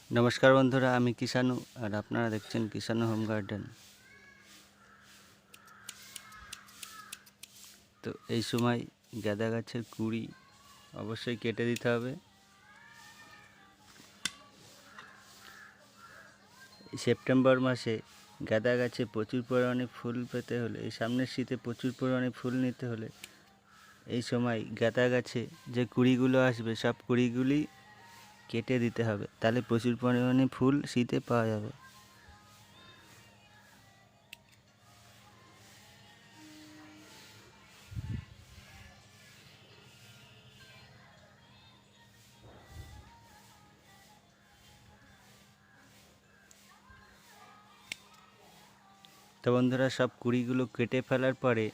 नमस्कार बंधुरा आमी किसानु और आपनारा देखছেন किसानु होम गार्डन। तो এই সময় গাঁদা গাছের কুড়ি অবশ্যই কেটে দিতে হবে। সেপ্টেম্বর মাসে গাঁদা গাছে প্রচুর পরিমাণে ফুল পেতে হলে, এই সামনের শীতে প্রচুর পরিমাণে ফুল নিতে হলে এই সময় গাঁদা গাছে যে কুড়িগুলো আসবে সব কুড়িগুলি কেটে দিতে হবে, তাহলে প্রচুর পরিমাণে ফুল শীতে পাওয়া যাবে। তো বন্ধুরা, সব কুড়িগুলো কেটে ফেলার পরে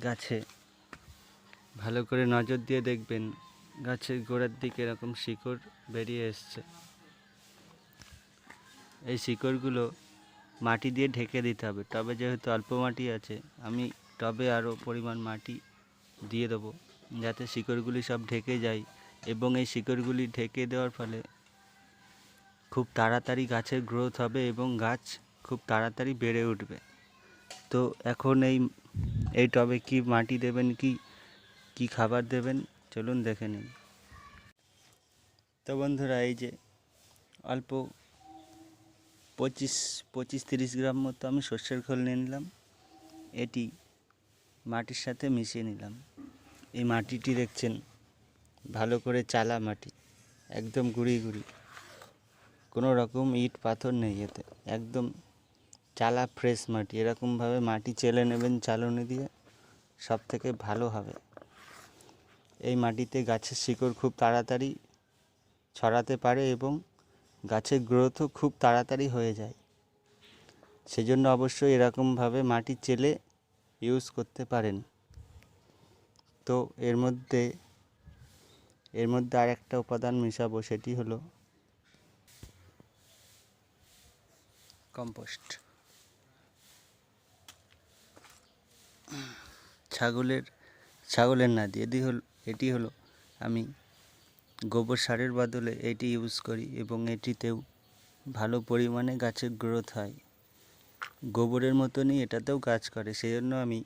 গাছে ভালো করে নজর দিয়ে দেখবেন গাছের গোড়ার দিকে এরকম শিকড় বেরিয়ে এসছে। এই শিকড়গুলো মাটি দিয়ে ঢেকে দিতে হবে। টবে যেহেতু অল্প মাটি আছে, আমি টবে আরও পরিমাণ মাটি দিয়ে দেবো যাতে শিকড়গুলি সব ঢেকে যায়, এবং এই শিকড়গুলি ঢেকে দেওয়ার ফলে খুব তাড়াতাড়ি গাছের গ্রোথ হবে এবং গাছ খুব তাড়াতাড়ি বেড়ে উঠবে। তো এখন এই টবে কি মাটি দেবেন, কি খাবার দেবেন চলুন দেখে নিন। তো বন্ধুরা, এই যে অল্প 25-30 গ্রাম মতো আমি সর্ষের খোল নিয়ে নিলাম, এটি মাটির সাথে মিশিয়ে নিলাম। এই মাটিটি দেখছেন ভালো করে চালা মাটি, একদম গুঁড়ি গুঁড়ি, কোনো রকম ইট পাথর নেই এতে, একদম চালা ফ্রেশ মাটি। এরকমভাবে মাটি চেলে নেবেন চালনি দিয়ে, সব থেকে ভালো হবে। এই মাটিতে গাছের শিকড় খুব তাড়াতাড়ি ছড়াতে পারে এবং গাছের গ্রোথও খুব তাড়াতাড়ি হয়ে যায়। সেজন্য অবশ্যই এরকমভাবে মাটি চেলে ইউজ করতে পারেন। তো এর মধ্যে আর একটা উপাদান মেশাবো, সেটি হলো কম্পোস্ট। ছাগলের নাদি এটি হলো আমি গোবর সারের বদলে এটি ইউজ করি এবং এটিতেও ভালো পরিমাণে গাছের গ্রোথ হয়। গোবরের মতনই এটাতেও কাজ করে, সেই জন্য আমি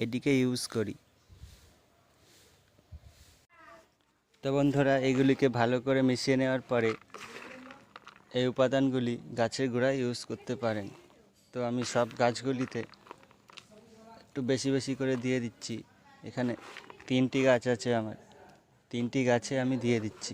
এটিকে ইউজ করি। তো বন্ধুরা, এগুলিকে ভালো করে মিশিয়ে নেওয়ার পরে এই উপাদানগুলি গাছের গোড়ায় ইউজ করতে পারেন। তো আমি সব গাছগুলিতে একটু বেশি বেশি করে দিয়ে দিচ্ছি। এখানে 3টি গাছ আছে আমার, 3টি গাছে আমি দিয়ে দিচ্ছি।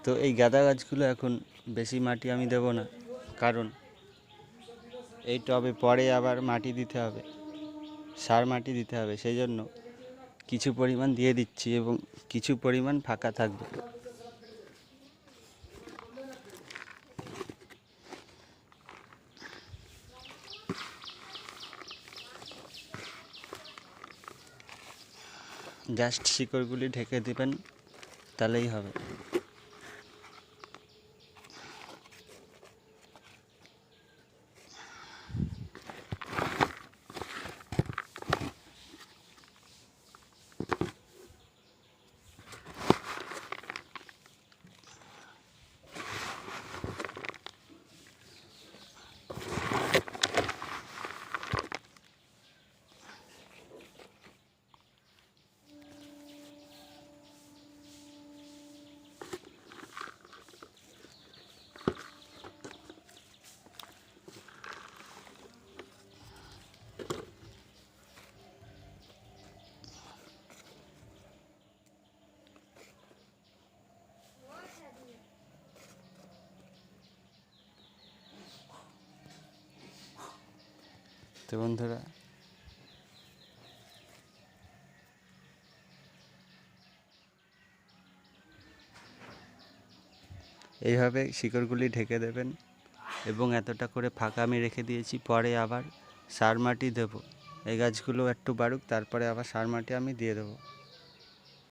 তো এই গাঁদা গাছগুলো এখন বেশি মাটি আমি দেব না, কারণ এই টবে পরে আবার মাটি দিতে হবে, সার মাটি দিতে হবে। সেই জন্য কিছু পরিমাণ দিয়ে দিচ্ছি এবং কিছু পরিমাণ ফাঁকা থাকবে। জাস্ট শিকড়গুলি ঢেকে দেবেন, তাহলেই হবে। তো বন্ধুরা, এইভাবে শিকড়গুলি ঢেকে দেবেন এবং এতটা করে ফাঁকা আমি রেখে দিয়েছি, পরে আবার সার মাটি দেবো। এই গাছগুলো একটু বাড়ুক, তারপরে আবার সার মাটি আমি দিয়ে দেবো।